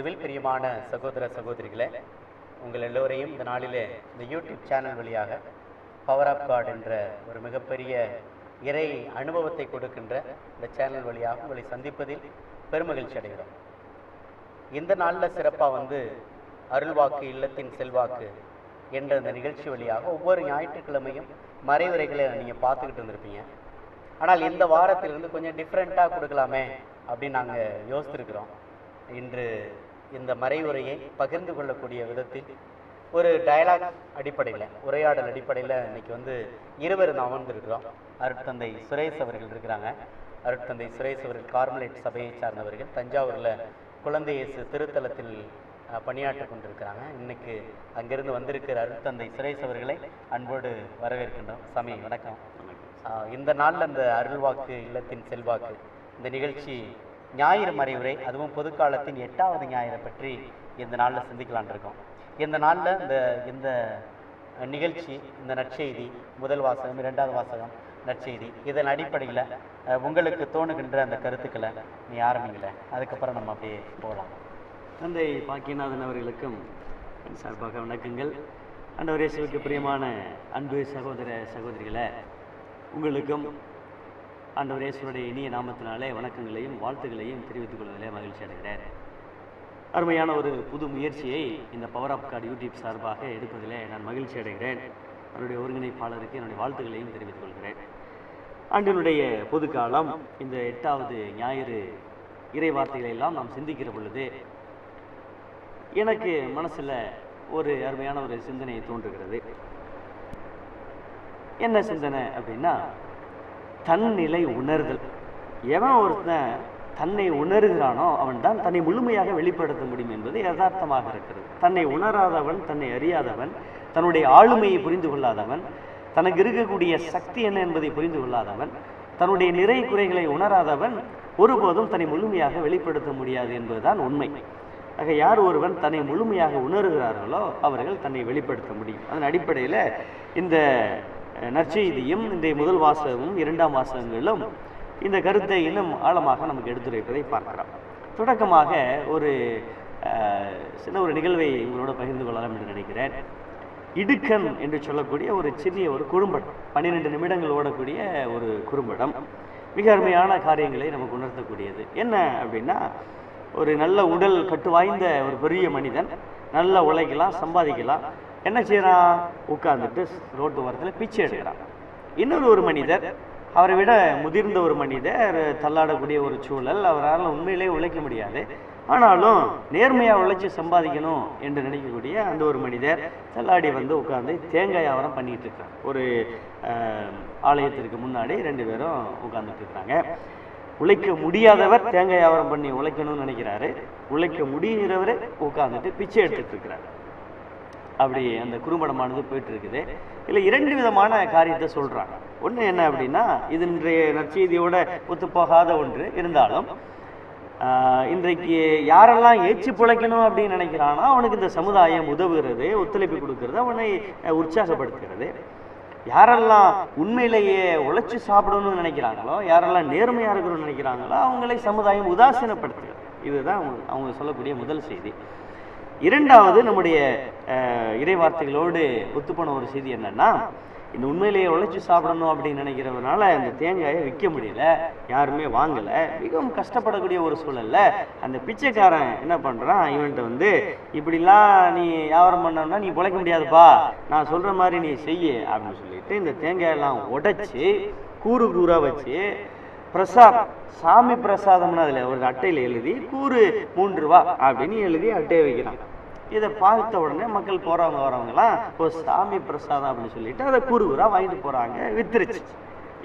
கிறிஸ்துவில் பிரியமான சகோதர சகோதரிகளே, உங்கள் எல்லோரையும் இந்த நாளிலே இந்த யூடியூப் சேனல் வழியாக பவர் ஆஃப் காட் என்ற ஒரு மிகப்பெரிய இறை அனுபவத்தை கொடுக்கின்ற இந்த சேனல் வழியாக உங்களை சந்திப்பதில் பெருமகிழ்ச்சி அடைகிறோம். இந்த நாளில் சிறப்பாக அருள்வாக்கு இல்லத்தின் செல்வாக்கு என்ற இந்த நிகழ்ச்சி வழியாக ஒவ்வொரு ஞாயிற்றுக்கிழமையும் மறைவுரைகளை நீங்கள் பார்த்துக்கிட்டு இருந்திருப்பீங்க. ஆனால் இந்த வாரத்திலிருந்து கொஞ்சம் டிஃப்ரெண்ட்டாக கொடுக்கலாமே அப்படின்னு நாங்கள் யோசித்திருக்கிறோம். இன்று இந்த மறைவுரையை பகிர்ந்து கொள்ளக்கூடிய விதத்தில் ஒரு டயலாக் அடிப்படையில், உரையாடல் அடிப்படையில் இன்னைக்கு இருவர் நாம் அமர்ந்திருக்கிறோம். அருட்தந்தை சுரேஷ் அவர்கள் இருக்கிறாங்க. அருட்தந்தை சுரேஷ் அவர்கள் கார்மலைட் சபையை சார்ந்தவர்கள், தஞ்சாவூரில் குழந்தை இயேசு திருத்தலத்தில் பணியாற்றி கொண்டிருக்கிறாங்க. இன்னைக்கு அங்கிருந்து வந்திருக்கிற அருட்தந்தை சுரேஷ் அவர்களை அன்போடு வரவேற்கின்றோம். சாமி வணக்கம். இந்த நாளில் அந்த அருள்வாக்கு இல்லத்தின் செல்வாக்கு இந்த நிகழ்ச்சி ஞாயிறு மறைவுரை, அதுவும் பொதுக்காலத்தின் 8வது ஞாயிறை பற்றி இந்த நாளில் சிந்திக்கலான் இருக்கோம். இந்த நாளில் இந்த நிகழ்ச்சி, இந்த நற்செய்தி, முதல் வாசகம், 2வது வாசகம், நற்செய்தி, இதன் அடிப்படையில் உங்களுக்கு தோணுகின்ற அந்த கருத்துக்களை நீ ஆரம்பிங்கள, அதுக்கப்புறம் நம்ம அப்படியே போகலாம். தந்தை பாக்கியநாதன் அவர்களுக்கும் சார்பாக வணக்கங்கள். ஆண்டவர் இயேசுவுக்கு பிரியமான அன்பு சகோதர சகோதரிகளை, உங்களுக்கும் ஆண்டவர் இயேசுவுடைய இனிய நாமத்தினாலே வணக்கங்களையும் வாழ்த்துக்களையும் தெரிவித்துக் கொள்வதிலே மகிழ்ச்சி அடைகிறேன். அருமையான ஒரு புது முயற்சியை இந்த பவர் ஆஃப் காட் யூடியூப் சார்பாக எடுப்பதிலே நான் மகிழ்ச்சி அடைகிறேன். அவருடைய ஒருங்கிணைப்பாளருக்கு என்னுடைய வாழ்த்துக்களையும் தெரிவித்துக் கொள்கிறேன். ஆண்டினுடைய பொது காலம் இந்த 8வது ஞாயிறு இறை வார்த்தைகளை எல்லாம் நாம் சிந்திக்கிற பொழுது எனக்கு மனசில் ஒரு அருமையான ஒரு சிந்தனை தோன்றுகிறது. என்ன சிந்தனை அப்படின்னா, தன்னிலை உணர்தல். எவன் ஒருத்தன் தன்னை உணர்கிறானோ அவன் தான் தன்னை முழுமையாக வெளிப்படுத்த முடியும் என்பது யதார்த்தமாக இருக்கிறது. தன்னை உணராதவன், தன்னை அறியாதவன், தன்னுடைய ஆளுமையை புரிந்து கொள்ளாதவன், தனக்கு இருக்கக்கூடிய சக்தி என்ன என்பதை புரிந்து கொள்ளாதவன், தன்னுடைய நிறை குறைகளை உணராதவன் ஒருபோதும் தன்னை முழுமையாக வெளிப்படுத்த முடியாது என்பதுதான் உண்மை. ஆக யார் ஒருவன் தன்னை முழுமையாக உணர்கிறார்களோ அவர்கள் தன்னை வெளிப்படுத்த முடியும். அதன் அடிப்படையில் இந்த நற்செய்தியும் இந்த முதல் வாசகமும் 2ஆம் வாசகங்களும் இந்த கருத்தை இன்னும் ஆழமாக நமக்கு எடுத்துரைப்பதை பார்க்கலாம். தொடக்கமாக ஒரு சின்ன ஒரு நிகழ்வை உங்களோட பகிர்ந்து கொள்ளலாம் என்று நினைக்கிறேன். இடுக்கன் என்று சொல்லக்கூடிய ஒரு சிறிய ஒரு குறும்படம், 12 நிமிடங்கள் ஓடக்கூடிய ஒரு குறும்படம், மிக அருமையான காரியங்களை நமக்கு உணர்த்தக்கூடியது. என்ன அப்படின்னா, ஒரு நல்ல உடல் கட்டு வாய்ந்த ஒரு பெரிய மனிதன், நல்லா உழைக்கலாம், சம்பாதிக்கலாம், என்ன செய்யறான், உட்கார்ந்துட்டு ரோட்டு ஓரத்தில் பிச்சை எடுக்கிறான். இன்னொரு மனிதர், அவரை விட முதிர்ந்த ஒரு மனிதர், தள்ளாடக்கூடிய ஒரு சூழல், அவரால் உண்மையிலே உழைக்க முடியாது, ஆனாலும் நேர்மையாக உழைச்சி சம்பாதிக்கணும் என்று நினைக்கக்கூடிய அந்த ஒரு மனிதர் தள்ளாடி உட்கார்ந்து தேங்காய் வியாபாரம் பண்ணிட்டு இருக்காங்க. ஒரு ஆலயத்திற்கு முன்னாடி 2 பேரும் உட்கார்ந்துட்டு இருக்கிறாங்க. உழைக்க முடியாதவர் தேங்காய் வியாபாரம் பண்ணி உழைக்கணும்னு நினைக்கிறாரு, உழைக்க முடிகிறவர் உட்கார்ந்துட்டு பிச்சை எடுத்துட்டு இருக்கிறார். அப்படி அந்த குறும்படமானது போயிட்டு இருக்குது. இல்லை 2 விதமான காரியத்தை சொல்றாங்க. ஒன்று என்ன அப்படின்னா, இது இன்றைய நற்செய்தியோட ஒத்துப்போகாத ஒன்று இருந்தாலும், இன்றைக்கு யாரெல்லாம் ஏச்சு பிழைக்கணும் அப்படின்னு நினைக்கிறானோ அவனுக்கு இந்த சமுதாயம் உதவுகிறது, ஒத்துழைப்பு கொடுக்கிறது, அவனை உற்சாகப்படுத்துகிறது. யாரெல்லாம் உண்மையிலேயே உழைச்சி சாப்பிடணும்னு நினைக்கிறாங்களோ, யாரெல்லாம் நேர்மையாக இருக்கணும்னு நினைக்கிறாங்களோ அவங்களை சமுதாயம் உதாசீனப்படுத்துகிறது. இதுதான் அவங்க சொல்லக்கூடிய முதல் செய்தி. 2வது, நம்முடைய இறை வார்த்தைகளோடு ஒத்துப்போன ஒரு செய்தி என்னன்னா, இந்த உண்மையிலேயே உழைச்சி சாப்பிடணும் அப்படின்னு நினைக்கிறவனால இந்த தேங்காயை விற்க முடியல, யாருமே வாங்கலை, மிகவும் கஷ்டப்படக்கூடிய ஒரு சூழல்ல அந்த பிச்சைக்காரன் என்ன பண்ணுறான், இவன்கிட்ட இப்படிலாம் நீ வியாபாரம் பண்ணோம்னா நீ பிழைக்க முடியாதுப்பா, நான் சொல்கிற மாதிரி நீ செய்ய அப்படின்னு சொல்லிட்டு இந்த தேங்காயெல்லாம் உடைச்சி கூறு கூறாக வச்சு பிரசாதம், சாமி பிரசாதம்னு அதில் ஒரு அட்டையில் எழுதி கூறு 3 ரூபா அப்படின்னு எழுதி அட்டையை வைக்கிறான். இதை பார்த்த உடனே மக்கள் போகிறவங்க வரவங்கலாம் ஒரு சாமி பிரசாதம் அப்படின்னு சொல்லிட்டு அதை கூறுகுறா வாங்கிட்டு போகிறாங்க, வித்துருச்சு.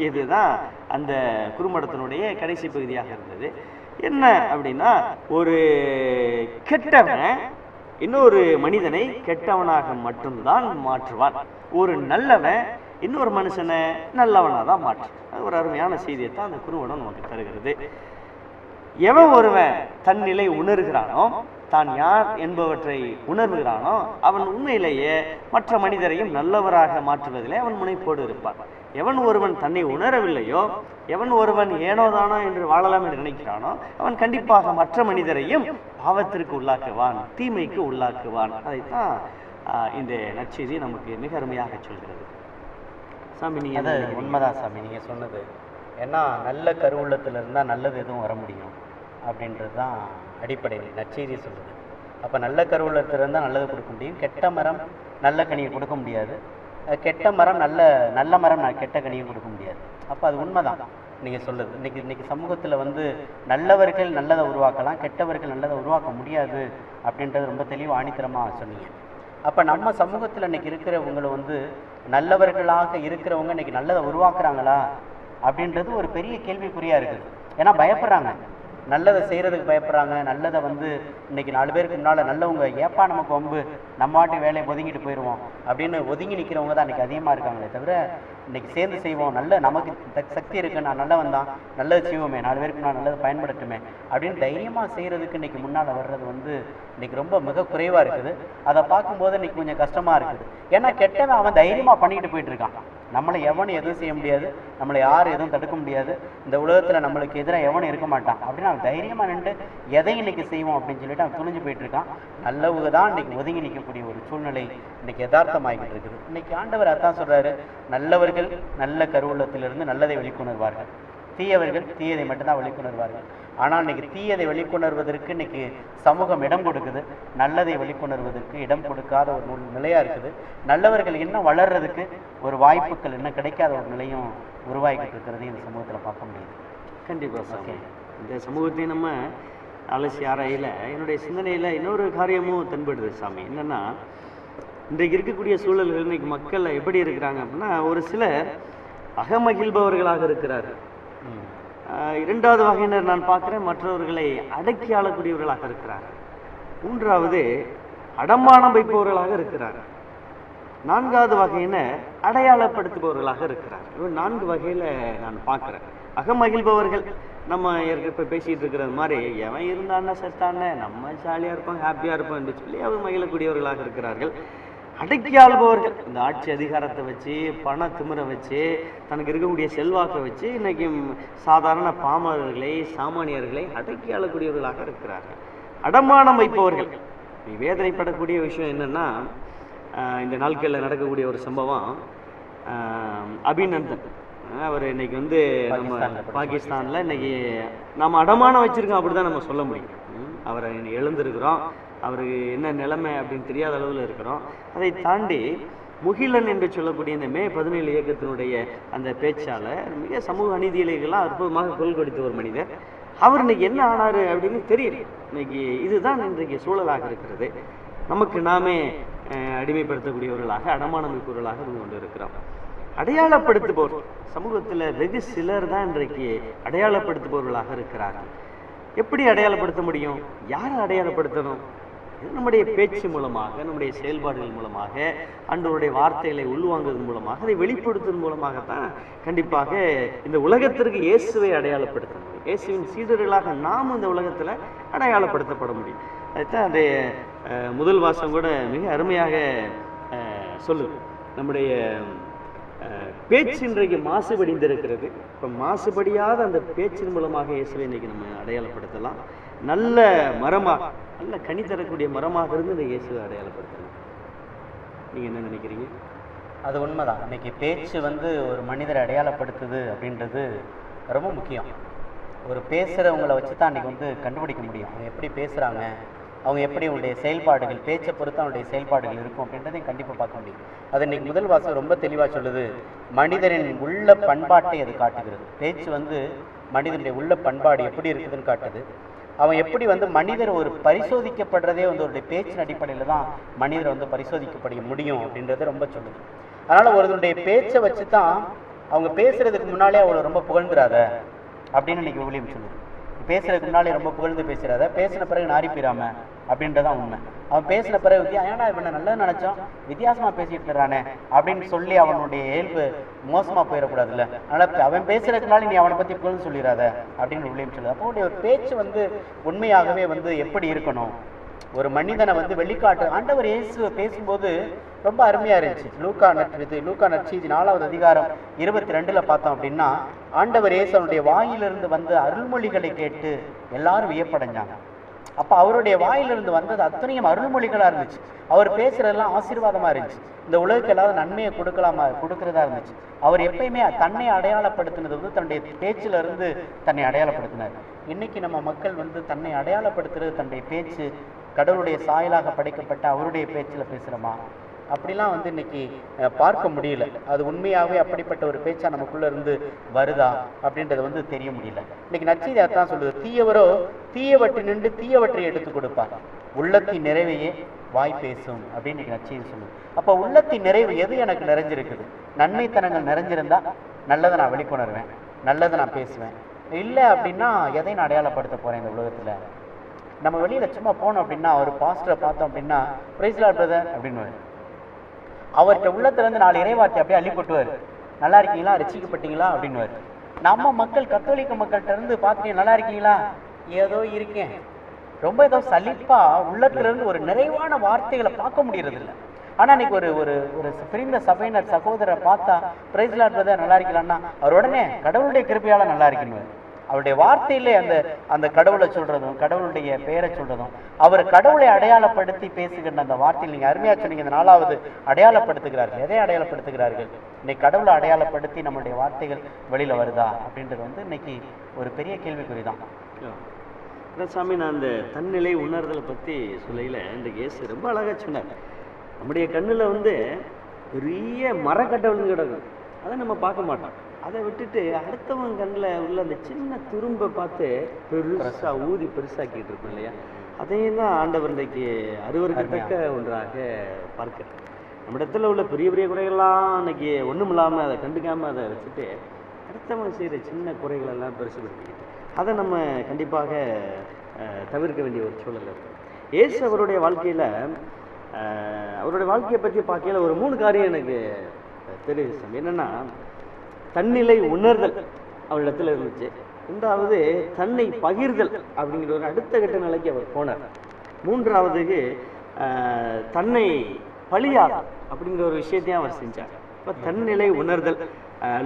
இதுதான் அந்த குறும்படத்தினுடைய கடைசி பகுதியாக இருந்தது. என்ன அப்படின்னா, ஒரு கெட்டவன் இன்னொரு மனிதனை கெட்டவனாக மட்டும்தான் மாற்றுவான், ஒரு நல்லவன் இன்னொரு மனுஷனை நல்லவனாக தான் மாற்று. அது ஒரு அருமையான செய்தியை தான் அந்த குறும்படம் நமக்கு தருகிறது. எவன் ஒருவன் தன்னிலை உணர்கிறானோ, தான் யார் என்பவற்றை உணர்கிறானோ, அவன் உண்மையிலேயே மற்ற மனிதரையும் நல்லவராக மாற்றுவதிலே அவன் முனைப்போடு இருப்பான். எவன் ஒருவன் தன்னை உணரவில்லையோ, எவன் ஒருவன் ஏனோதானோ என்று வாழலாம் என்று நினைக்கிறானோ, அவன் கண்டிப்பாக மற்ற மனிதரையும் பாவத்திற்கு உள்ளாக்குவான், தீமைக்கு உள்ளாக்குவான். அதைத்தான் இந்த நற்செய்தி நமக்கு மிக அருமையாக சொல்கிறது. சாமி நீங்க அது உண்மைதான் சாமி நீங்கள் சொன்னது. ஏன்னா நல்ல கருவுள்ளத்தில் இருந்தால் நல்லது எதுவும் வர முடியும் அப்படின்றது தான் அடிப்படை நற்செய்தி சொல்லுது. அப்போ நல்ல கருவுள்ளத்தில் இருந்தால் நல்லது கொடுக்க முடியும், கெட்ட மரம் நல்ல கனியை கொடுக்க முடியாது, கெட்ட மரம் நல்ல மரம் கெட்ட கனியை கொடுக்க முடியாது. அப்போ அது உண்மைதான் நீங்கள் சொல்லுது. இன்னைக்கு சமூகத்தில் வந்து நல்லவர்கள் நல்லதை உருவாக்கலாம், கெட்டவர்கள் நல்லதை உருவாக்க முடியாது அப்படின்றது ரொம்ப தெளிவாக ஆணித்தரமாக சொன்னீங்க. அப்போ நம்ம சமூகத்தில் இன்னைக்கு இருக்கிறவங்களை வந்து நல்லவர்களாக இருக்கிறவங்க இன்னைக்கு நல்லதை உருவாக்குறாங்களா அப்படின்றது ஒரு பெரிய கேள்விக்குறியாக இருக்குது. ஏன்னா பயப்படுறாங்க, நல்லதை செய்கிறதுக்கு பயப்படுறாங்க. நல்லதை வந்து இன்னைக்கு 4 பேருக்கு முன்னால் நல்லவங்க ஏப்பா நமக்கு வம்பு, நம்ம வாட்டி வேலையை ஒதுங்கிட்டு போயிடுவோம் அப்படின்னு ஒதுங்கி நிற்கிறவங்க தான் இன்றைக்கி அதிகமாக இருக்காங்களே தவிர இன்றைக்கி சேர்ந்து செய்வோம், நமக்கு சக்தி இருக்குது, நான் நல்லவன் தான், நல்லது செய்வோமே, 4 பேருக்கு நான் நல்லது பயன்படுத்துமே அப்படின்னு தைரியமாக செய்கிறதுக்கு இன்றைக்கி முன்னால் வர்றது வந்து இன்றைக்கி ரொம்ப மிக குறைவாக இருக்குது. அதை பார்க்கும்போது இன்றைக்கி கொஞ்சம் கஷ்டமாக இருக்குது. ஏன்னா கெட்டவன் அவன் தைரியமாக பண்ணிக்கிட்டு போயிட்டுருக்கான். நம்மளை எவனும் எதுவும் செய்ய முடியாது, நம்மளை யாரும் எதுவும் தடுக்க முடியாது, இந்த உலகத்தில் நம்மளுக்கு எதிராக எவனும் இருக்க மாட்டான் அப்படின்னு அவன் தைரியமாக நின்று எதை இன்னைக்கு செய்வோம் அப்படின்னு சொல்லிட்டு அவன் துணிஞ்சு போயிட்டுருக்கான். நல்லவங்க தான் இன்னைக்கு ஒதுங்கி நிற்கக்கூடிய ஒரு சூழ்நிலை இன்னைக்கு யதார்த்தமாகிட்டு இருக்குது. இன்னைக்கு ஆண்டவர் அதான் சொல்கிறாரு, நல்லவர்கள் நல்ல கருவுள்ளத்திலிருந்து நல்லதை வெளிக்கொணர்வார்கள், தீயவர்கள் தீயதை மட்டும்தான் வெளிக்கொணர்வார்கள். ஆனால் இன்னைக்கு தீயதை வெளிக்கொணர்வதற்கு இன்னைக்கு சமூகம் இடம் கொடுக்குது, நல்லதை வெளிக்கொணர்வதற்கு இடம் கொடுக்காத ஒரு நிலையாக இருக்குது. நல்லவர்கள் இன்னும் வளர்றதுக்கு ஒரு வாய்ப்புகள் இன்னும் கிடைக்காத ஒரு நிலையும் உருவாகிக்கிட்டு இருக்கிறது இந்த சமூகத்தில் பார்க்க முடியுது. கண்டிப்பாக சாமி. இந்த சமூகத்தையும் நம்ம அலசி ஆராயில என்னுடைய சிந்தனையில் இன்னொரு காரியமும் தென்படுது சாமி. என்னென்னா, இன்றைக்கு இருக்கக்கூடிய சூழல்கள் இன்னைக்கு மக்கள் எப்படி இருக்கிறாங்க அப்படின்னா, ஒரு சிலர் அகமகிழ்பவர்களாக இருக்கிறார்கள். இரண்டாவது வகையினர் நான் பார்க்குறேன், மற்றவர்களை அடக்கி ஆளக்கூடியவர்களாக இருக்கிறார்கள். மூன்றாவது அடமானம் வைப்பவர்களாக இருக்கிறார்கள். 4வது வகையினர் அடையாளப்படுத்துபவர்களாக இருக்கிறார்கள். 4 வகையில் நான் பார்க்குறேன். அகமகிழ்பவர்கள் நம்ம இப்போ பேசிகிட்டு இருக்கிறது மாதிரி எவன் இருந்தான்னா செத்தானே, நம்ம ஜாலியாக இருப்போம், ஹாப்பியாக இருப்போம் என்று சொல்லி அவர் மகிழக்கூடியவர்களாக இருக்கிறார்கள். அடக்கி ஆள்பவர்கள் இந்த ஆட்சி அதிகாரத்தை வச்சு, பண திமிரை வச்சு, தனக்கு இருக்கக்கூடிய செல்வாக்கை வச்சு இன்னைக்கு சாதாரண பாமரர்களை, சாமானியர்களை அடக்கி ஆளக்கூடியவர்களாக இருக்கிறார்கள். அடமானம் வைப்பவர்கள். வேதனைப்படக்கூடிய விஷயம் என்னென்னா, இந்த நாட்களில் நடக்கக்கூடிய ஒரு சம்பவம், அபிநந்தன் அவர் இன்னைக்கு வந்து நம்ம பாகிஸ்தானில் இன்னைக்கு நம்ம அடமானம் வச்சுருக்கோம் அப்படி தான் நம்ம சொல்ல முடியும். அவரை எழுந்திருக்கிறோம், அவருக்கு என்ன நிலைமை அப்படின்னு தெரியாத அளவில் இருக்கிறோம். அதை தாண்டி முகிலன் என்று சொல்லக்கூடிய இந்த மே 17 இயக்கத்தினுடைய அந்த பேச்சாளர் மிக சமூக அநீதிகளைகள்லாம் அற்புதமாக குரல் கொடுத்த ஒரு மனிதர். அவர் இன்னைக்கு என்ன ஆனார் அப்படின்னு தெரியல. இன்னைக்கு இதுதான் இன்றைக்கு சூழலாக இருக்கிறது. நமக்கு நாமே அடிமைப்படுத்தக்கூடியவர்களாக, அடமானம் வைப்பவர்களாக இருந்து கொண்டு இருக்கிறோம். அடையாளப்படுத்துபவர் சமூகத்தில் வெகு சிலர் தான் இன்றைக்கு அடையாளப்படுத்துபவர்களாக இருக்கிறார்கள். எப்படி அடையாளப்படுத்த முடியும்? யாரை அடையாளப்படுத்தணும்? நம்முடைய பேச்சு மூலமாக, நம்முடைய செயல்பாடுகள் மூலமாக, ஆண்டவருடைய வார்த்தைகளை உள்வாங்குவதன் மூலமாக, அதை வெளிப்படுத்துவதன் மூலமாகத்தான் கண்டிப்பாக இந்த உலகத்திற்கு இயேசுவை அடையாளப்படுத்த முடியும். இயேசுவின் சீடர்களாக நாம் இந்த உலகத்தில் அடையாளப்படுத்தப்பட முடியும். அதுதான் அந்த முதல் வாசம் கூட மிக அருமையாக சொல்லுது. நம்முடைய பேச்சு இன்றைக்கு மாசுபடிந்திருக்கிறது. இப்போ மாசுபடியாத அந்த பேச்சின் மூலமாக இயேசுவை இன்றைக்கி நம்ம அடையாளப்படுத்தலாம். நல்ல மரமாக, நல்ல கனி தரக்கூடிய மரமாக இருந்து இந்த இயேசுவை அடையாளப்படுத்தலாம். நீங்கள் என்ன நினைக்கிறீங்க? அது உண்மைதான். இன்னைக்கு பேச்சு வந்து ஒரு மனிதரை அடையாளப்படுத்துது அப்படின்றது ரொம்ப முக்கியம். ஒரு பேசுகிறவங்களை வச்சு தான் அன்றைக்கி வந்து கண்டுபிடிக்க முடியும். அவங்க எப்படி பேசுகிறாங்க, அவங்க எப்படி அவங்களுடைய செயல்பாடுகள், பேச்சை பொறுத்து அவங்களுடைய செயல்பாடுகள் இருக்கும் அப்படின்றதையும் கண்டிப்பாக பார்க்க முடியும். அது இன்னைக்கு முதல் வாசகம் ரொம்ப தெளிவாக சொல்லுது. மனிதரின் உள்ள பண்பாட்டை அது காட்டுகிறது. பேச்சு வந்து மனிதனுடைய உள்ள பண்பாடு எப்படி இருக்குதுன்னு காட்டுது. அவன் எப்படி வந்து மனிதர் ஒரு பரிசோதிக்கப்படுறதே வந்து அவருடைய பேச்சின் அடிப்படையில் தான் மனிதரை வந்து பரிசோதிக்கப்பட முடியும் அப்படின்றத ரொம்ப சொல்லுது. அதனால் ஒருவருடைய பேச்சை வச்சு தான் அவங்க பேசுறதுக்கு முன்னாலே அவளை ரொம்ப புகழ்ந்துடாத அப்படின்னு இன்னைக்கு விவிலியம் சொல்லுது. பேசுறதுக்கு முன்னாலே ரொம்ப புகழ்ந்து பேசுறாத, பேசின பிறகு நாரி போயிடாம அப்படின்றதான் உண்மை. அவன் பேசின பிறகு ஏன்னா இவனை நல்லது நினைச்சோம், வித்தியாசமா பேசிட்டு இருக்கிறானே அப்படின்னு சொல்லி அவனுடைய இயல்பு மோசமா போயிடக்கூடாதுல்ல. அதனால அவன் பேசுறதுக்குனால நீ அவனை பத்தி புகழ்ந்து சொல்லிடாத அப்படின்னு விவிலியம் சொல்லுது. அப்போ ஒரு பேச்சு வந்து உண்மையாகவே வந்து எப்படி இருக்கணும், ஒரு மனிதனை வந்து வெளிக்காட்டு. ஆண்டவர் இயேசு பேசும்போது ரொம்ப அருமையா இருந்துச்சு. லூக்கா நற்செய்தி 4வது அதிகாரம் 22 பார்த்தோம் அப்படின்னா, ஆண்டவர் இயேசு அவனுடைய வாயிலிருந்து வந்த அருள்மொழிகளை கேட்டு எல்லாரும் வியப்படைஞ்சாங்க. அப்போ அவருடைய வாயிலிருந்து வந்தது அத்தனையும் அருள்மொழிகளாக இருந்துச்சு. அவர் பேசுறதெல்லாம் ஆசீர்வாதமாக இருந்துச்சு. இந்த உலகுக்கு எல்லாரும் நன்மையை கொடுக்கறதா இருந்துச்சு. அவர் எப்பயுமே தன்னை அடையாளப்படுத்தினது வந்து தன்னுடைய பேச்சில இருந்து தன்னை அடையாளப்படுத்தினார். இன்னைக்கு நம்ம மக்கள் வந்து தன்னை அடையாளப்படுத்துறது தன்னுடைய பேச்சு, கடவுளுடைய சாயலாக படைக்கப்பட்ட அவருடைய பேச்சில் பேசுகிறோமா? அப்படிலாம் வந்து இன்னைக்கு பார்க்க முடியல. அது உண்மையாகவே அப்படிப்பட்ட ஒரு பேச்சா நமக்குள்ள இருந்து வருதா அப்படின்றது வந்து தெரிய முடியல. இன்னைக்கு நற்செய்தி அதான் சொல்லுது, தீயவரோ தீயவற்றை நின்று தீயவற்றை எடுத்து கொடுப்பார், உள்ளத்தின் நிறைவையே வாய் பேசும் அப்படின்னு இன்னைக்கு நற்செய்தி சொல்லுது. அப்போ உள்ளத்தின் நிறைவு எது எனக்கு நிறைஞ்சிருக்குது? நன்மைத்தனங்கள் நிறைஞ்சிருந்தா நல்லதை நான் வெளிக்கொணர்வேன், நல்லதை நான் பேசுவேன். இல்லை அப்படின்னா எதை நான் அடையாளப்படுத்த போறேன் இந்த உலகத்துல? நம்ம வெளியில சும்மா போனோம் அப்படின்னா ஒரு பாஸ்டரை பார்த்தோம் அப்படின்னா பிரைஸ் லார்ட் பிரதர் அப்படின்னு அவர்கிட்ட உள்ளத்திலிருந்து 4 இறைவார்த்தை அப்படியே அள்ளி போட்டுவார். நல்லா இருக்கீங்களா, ரசிக்கப்பட்டீங்களா அப்படின்னு. நம்ம மக்கள் கத்தோலிக்க மக்கள்கிட்ட இருந்து பார்த்துட்டு நல்லா இருக்கீங்களா, ஏதோ இருக்கேன், ரொம்ப ஏதோ சலிப்பா உள்ளத்துல இருந்து ஒரு நிறைவான வார்த்தைகளை பார்க்க முடியறது இல்லை. ஆனா இன்னைக்கு ஒரு ஒரு ஒரு பிரிந்த சபையினர் சகோதரரை பார்த்தா பிரைஸ் லார்ட் பிரதர் நல்லா இருக்கலாம்னா அவர் உடனே கடவுளுடைய கிருபையால நல்லா இருக்கீங்க. அவருடைய வார்த்தையிலே அந்த கடவுளை சொல்றதும் கடவுளுடைய பெயரை சொல்றதும் அவர் கடவுளை அடையாளப்படுத்தி பேசுகின்ற அந்த வார்த்தையில் நீங்க அருமையா சொன்னீங்க. இந்த 4வது அடையாளப்படுத்துகிறார்கள். எதை அடையாளப்படுத்துகிறார்கள்? இன்னைக்கு கடவுளை அடையாளப்படுத்தி நம்மளுடைய வார்த்தைகள் வெளியில வருதா அப்படின்றது வந்து இன்னைக்கு ஒரு பெரிய கேள்விக்குறிதான். சாமி, நான் அந்த தன்னிலை உணர்தலை பற்றி சொல்லையில் இந்த இயேசு ரொம்ப அழகாக சொன்னார். நம்முடைய கண்ணில் வந்து பெரிய மரக்கட்டவளுங்க கிடக்கும், அதை நம்ம பார்க்க மாட்டோம். அதை விட்டுட்டு அடுத்தவங்க கண்ணில் உள்ள அந்த சின்ன துரும்பை பார்த்து பெருசாக ஊதி பெருசாக்கிட்டு இருக்கோம் இல்லையா? அதையும் தான் ஆண்டவர் இன்றைக்கு அருவருக்கத்தக்க ஒன்றாக பார்க்க, நம்ம இடத்துல உள்ள பெரிய பெரிய குறைகள்லாம் இன்னைக்கு ஒன்றும் இல்லாமல் அதை கண்டுக்காமல் அதை வச்சுட்டு அடுத்தவங்க செய்கிற சின்ன குறைகளெல்லாம் பெருசுபடுத்திக்கிட்டு அதை நம்ம கண்டிப்பாக தவிர்க்க வேண்டிய ஒரு சூழல் இருக்குது. இயேசு அவருடைய வாழ்க்கையில் அவருடைய வாழ்க்கையை பற்றி பார்க்கையில் ஒரு 3 காரியம் எனக்கு தெரியுது. என்னென்னா, தன்னிலை உணர்தல் அவரிடத்துல இருந்துச்சு. 2வது தன்னை பகிர்தல் அப்படிங்கிற ஒரு அடுத்த கட்ட நிலைக்கு அவர் போனார். 3வது தன்னை பழியார் அப்படிங்கிற ஒரு விஷயத்தையும் அவர் செஞ்சார். இப்போ தன்னிலை உணர்தல்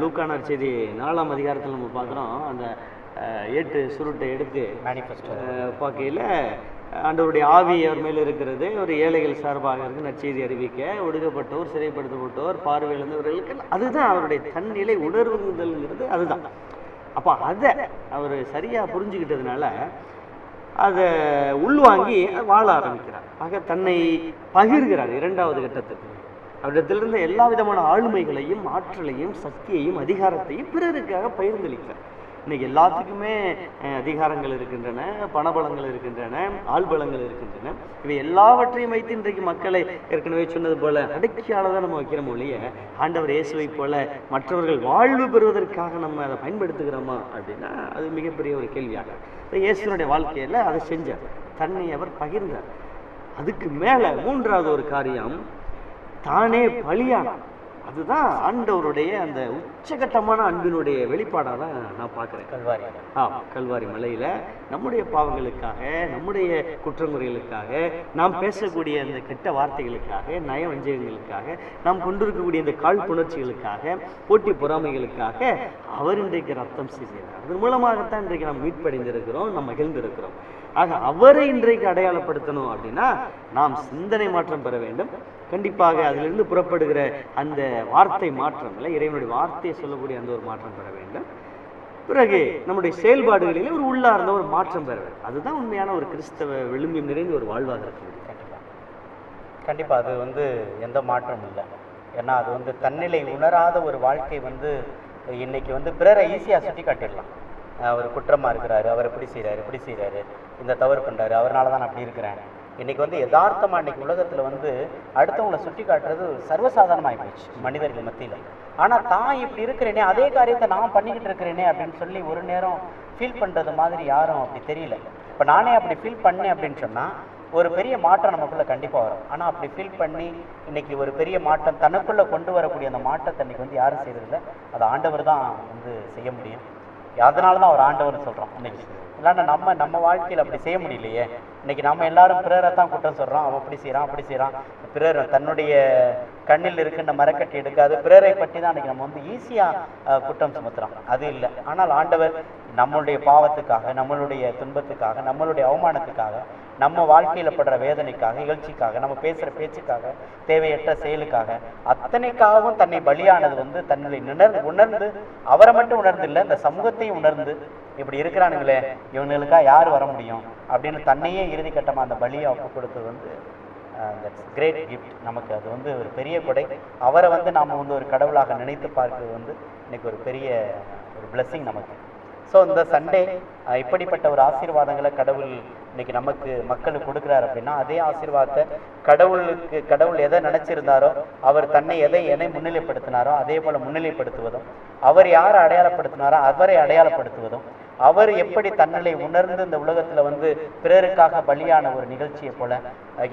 லூக்கா நற்செய்தி 4ஆம் அதிகாரத்தில் நம்ம பார்க்குறோம். அந்த 8 சுருட்டை எடுத்து பார்க்கையில் ஆண்டவருடைய ஆவி அவர் மேல் இருக்கிறது, ஒரு ஏழைகள் சார்பாக இருக்கு நற்செய்தி அறிவிக்க, ஒடுக்கப்பட்டோர், சிறைப்படுத்தப்பட்டோர், பார்வையிழந்தவர்களுக்கு, அதுதான் அவருடைய தன்னிலை உணர்வுங்கிறது. அதுதான். அப்போ அதை அவர் சரியாக புரிஞ்சுக்கிட்டதுனால அதை உள்வாங்கி வாழ ஆரம்பிக்கிறார். ஆக தன்னை பகிர்கிறார். 2வது கட்டத்துக்கு அவரிடத்திலிருந்து எல்லா விதமான ஆளுமைகளையும், ஆற்றலையும், சக்தியையும், அதிகாரத்தையும் பிறருக்காக பகிர்ந்தளிக்கிறார். இன்னைக்கு எல்லாத்துக்குமே அதிகாரங்கள் இருக்கின்றன, பணபலங்கள் இருக்கின்றன, ஆள்பலங்கள் இருக்கின்றன. இவை எல்லாவற்றையும் வைத்து இன்றைக்கு மக்களை ஏற்கனவே சொன்னது போல அடக்கியாலதான் நம்ம வைக்கிறோம் ஒழிய ஆண்டவர் இயேசுவை போல மற்றவர்கள் வாழ்வு பெறுவதற்காக நம்ம அதை பயன்படுத்துகிறோமா அப்படின்னா அது மிகப்பெரிய ஒரு கேள்வியாக. இயேசுனுடைய வாழ்க்கையில அதை செஞ்சார், தன்னை அவர் பகிர்ந்தார். அதுக்கு மேல 3வது ஒரு காரியம், தானே பலியானார். அதுதான் ஆண்டவருடைய அந்த உச்சகட்டமான அன்பினுடைய வெளிப்பாடாக தான் நான் பார்க்குறேன். கல்வாரி மலையில் நம்முடைய பாவங்களுக்காக, நம்முடைய குற்றங்குறைகளுக்காக, நாம் பேசக்கூடிய அந்த கெட்ட வார்த்தைகளுக்காக, நயவஞ்சகங்களுக்காக, நாம் கொண்டிருக்கக்கூடிய இந்த காழ்ப்புணர்ச்சிகளுக்காக, போட்டி பொறாமைகளுக்காக அவர் இன்றைக்கு ரத்தம் செய்கிறார். அதன் மூலமாகத்தான் இன்றைக்கு நாம் மீட்படைந்திருக்கிறோம், நாம் மகிழ்ந்திருக்கிறோம். ஆக அவரை இன்றைக்கு அடையாளப்படுத்தணும் அப்படின்னா நாம் சிந்தனை மாற்றம் பெற வேண்டும். கண்டிப்பாக அதிலிருந்து புறப்படுகிற அந்த வார்த்தை மாற்றங்களை, இறைவனுடைய வார்த்தையை சொல்லக்கூடிய அந்த ஒரு மாற்றம் பெற வேண்டும். பிறகு நம்முடைய செயல்பாடுகளிலே ஒரு உள்ளார்ந்த ஒரு மாற்றம் பெற வேண்டும். அதுதான் உண்மையான ஒரு கிறிஸ்தவ விழும்பியம் நிறைந்த ஒரு வாழ்வாக இருக்கிறது. கண்டிப்பா அது வந்து எந்த மாற்றமும் இல்லை. ஏன்னா அது வந்து தன்னிலை உணராத ஒரு வாழ்க்கை வந்து இன்னைக்கு வந்து பிறரை ஈஸியாக சுட்டி காட்டிடலாம். அவர் குற்றமாக இருக்கிறாரு, அவர் இப்படி செய்கிறாரு, இந்த தவறு பண்ணுறாரு, அவரால் தான் நான் அப்படி இருக்கிறேன். இன்றைக்கி வந்து யதார்த்தமாக இன்றைக்கி உலகத்தில் வந்து அடுத்தவங்களை சுட்டி காட்டுறது சர்வசாதாரணமாக போயிடுச்சு மனிதர்கள் மத்தியில். ஆனால் தான் இப்படி இருக்கிறேனே, அதே காரியத்தை நான் பண்ணிக்கிட்டு இருக்கிறேனே அப்படின்னு சொல்லி ஒரு நேரம் ஃபீல் பண்ணுறது மாதிரி யாரும் அப்படி தெரியல. இப்போ நானே அப்படி ஃபீல் பண்ணேன் அப்படின்னு சொன்னால் ஒரு பெரிய மாற்றம் நமக்குள்ளே கண்டிப்பாக வரும். ஆனால் அப்படி ஃபீல் பண்ணி இன்றைக்கி ஒரு பெரிய மாற்றம் தனக்குள்ளே கொண்டு வரக்கூடிய அந்த மாற்றத்தை இன்றைக்கி வந்து யாரும் செய்கிறதில்ல, அது ஆண்டவர் தான் வந்து செய்ய முடியும். அதனால தான் அவர் ஆண்டவர்னு சொல்கிறோம் இன்னைக்கு. இல்லைன்னா நம்ம வாழ்க்கையில் அப்படி செய்ய முடியலையே. இன்னைக்கு நம்ம எல்லாரும் பிறரை தான் குற்றம் சொல்கிறோம். அவன் அப்படி செய்கிறான் அப்படி செய்கிறான், பிறர் தன்னுடைய கண்ணில் இருக்கின்ற மரக்கட்டி எடுக்காது, பிறரை பற்றி தான் அன்றைக்கி நம்ம வந்து ஈஸியாக குற்றம் சுமத்துறோம். அது இல்லை. ஆனால் ஆண்டவர் நம்மளுடைய பாவத்துக்காக, நம்மளுடைய துன்பத்துக்காக, நம்மளுடைய அவமானத்துக்காக, நம்ம வாழ்க்கையில் படுற வேதனைக்காக, இகழ்ச்சிக்காக, நம்ம பேசுகிற பேச்சுக்காக, தேவையற்ற செயலுக்காக, அத்தனைக்காகவும் தன்னை பலியானது வந்து தன்னை உணர்ந்து அவரை மட்டும் உணர்ந்து இல்லை, இந்த சமூகத்தையும் உணர்ந்து இப்படி இருக்கிறானுங்களே இவங்களுக்காக யார் வர முடியும் அப்படின்னு தன்னையே இறுதி கட்டமாக அந்த பலியை ஒப்பு கொடுத்தது வந்து தட்ஸ் கிரேட் கிஃப்ட். நமக்கு அது வந்து ஒரு பெரிய கொடை. அவரை வந்து நாம் வந்து ஒரு கடவுளாக நினைத்து பார்க்கிறது வந்து இன்னைக்கு ஒரு பெரிய ஒரு பிளெஸ்ஸிங் நமக்கு. ஸோ இந்த சண்டே இப்படிப்பட்ட ஒரு ஆசீர்வாதங்களை கடவுள் இன்னைக்கு நமக்கு மக்களுக்கு கொடுக்குறாரு அப்படின்னா, அதே ஆசீர்வாதத்தை கடவுள் எதை நினைச்சிருந்தாரோ, அவர் தன்னை எதை முன்னிலைப்படுத்தினாரோ அதே போல முன்னிலைப்படுத்துவதும், அவர் யாரை அடையாளப்படுத்தினாரோ அவரை அடையாளப்படுத்துவதும், அவர் எப்படி தன்னிலை உணர்ந்து இந்த உலகத்துல வந்து பிறருக்காக பலியான ஒரு நிகழ்ச்சியை போல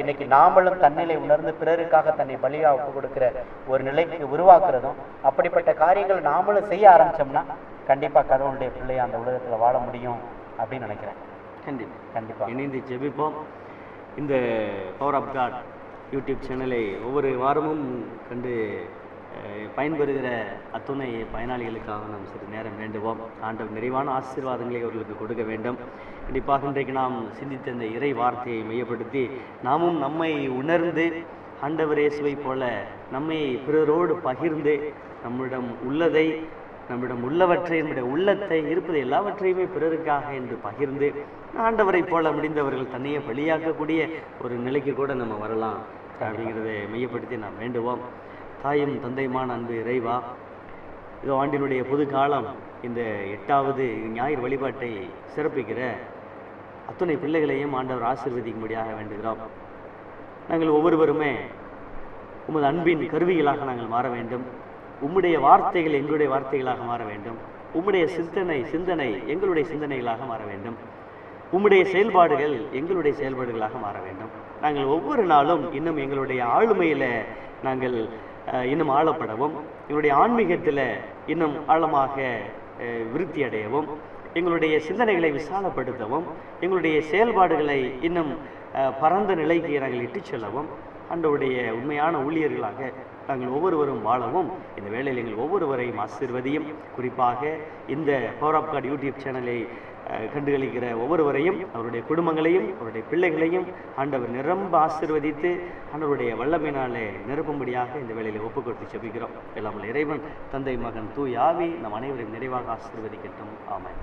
இன்னைக்கு நாமளும் தன்னிலை உணர்ந்து பிறருக்காக தன்னை பலியா ஒப்பு கொடுக்கிற ஒரு நிலைக்கு உருவாக்குறதும், அப்படிப்பட்ட காரியங்கள் நாமளும் செய்ய ஆரம்பிச்சோம்னா கண்டிப்பா கடவுளுடைய பிள்ளையை அந்த உலகத்துல வாழ முடியும் அப்படின்னு நினைக்கிறேன். கண்டிப்பாக இணைந்து ஜெபிப்போம். இந்த பவர் ஆஃப் காட் யூடியூப் சேனலை ஒவ்வொரு வாரமும் கண்டு பயன்பெறுகிற அத்துணை பயனாளிகளுக்காக நாம் சிறிது நேரம் வேண்டுவோம். ஆண்டவர் நிறைவான ஆசீர்வாதங்களை அவர்களுக்கு கொடுக்க வேண்டும். கண்டிப்பாக இன்றைக்கு நாம் சிந்தித்த இந்த இறை வார்த்தையை மையப்படுத்தி நாமும் நம்மை உணர்ந்து ஆண்டவர் இயேசுவை போல நம்மை பிறரோடு பகிர்ந்து நம்மிடம் உள்ளதை, நம்மிடம் உள்ளவற்றை, நம்முடைய உள்ளத்தை இருப்பது எல்லாவற்றையுமே பிறருக்காக என்று பகிர்ந்து ஆண்டவரை போல முடிந்தவர்கள் தன்னையே பலியாக்கக்கூடிய ஒரு நிலைக்கு கூட நம்ம வரலாம் அப்படிங்கிறத மையப்படுத்தி நாம் வேண்டுவோம். தாயும் தந்தையுமான அன்பு இறைவா, இது ஆண்டினுடைய பொது காலம் இந்த 8வது ஞாயிறு வழிபாட்டை சிறப்பிக்கிற அத்துணை பிள்ளைகளையும் ஆண்டவர் ஆசீர்வதிக்கும்படியாக வேண்டுகிறோம். நாங்கள் ஒவ்வொருவருமே உமது அன்பின் கருவிகளாக நாங்கள் மாற வேண்டும். உம்முடைய வார்த்தைகள் எங்களுடைய வார்த்தைகளாக மாற வேண்டும். உம்முடைய சிந்தனை எங்களுடைய சிந்தனைகளாக மாற வேண்டும். உம்முடைய செயல்பாடுகள் எங்களுடைய செயல்பாடுகளாக மாற வேண்டும். நாங்கள் ஒவ்வொரு நாளும் இன்னும் எங்களுடைய ஆளுமையில் நாங்கள் இன்னும் ஆளப்படவும், எங்களுடைய ஆன்மீகத்தில் இன்னும் ஆழமாக விருத்தி அடையவும், எங்களுடைய சிந்தனைகளை விசாலப்படுத்தவும், எங்களுடைய செயல்பாடுகளை இன்னும் பரந்த நிலைக்கு நாங்கள் இட்டுச் செல்லவும், ஆண்டவருடைய உண்மையான ஊழியர்களாக நாங்கள் ஒவ்வொருவரும் வாழவும் இந்த வேளையில் எங்கள் ஒவ்வொருவரையும் ஆசீர்வதியும். குறிப்பாக இந்த பவர் ஆஃப் காட் யூடியூப் சேனலை கண்டுகளிக்கிற ஒவ்வொருவரையும், அவருடைய குடும்பங்களையும், அவருடைய பிள்ளைகளையும் ஆண்டவர் நிரம்ப ஆசீர்வதித்து ஆண்டவருடைய வல்லமையினாலே நிரப்பும்படியாக இந்த வேளையில் ஒப்புக் கொடுத்து ஜெபிக்கிறோம். எல்லாம் இறைவன், தந்தை, மகன், தூய் ஆவி நம் அனைவரையும் நிறைவாக ஆசீர்வதிக்கட்டும். ஆமென்.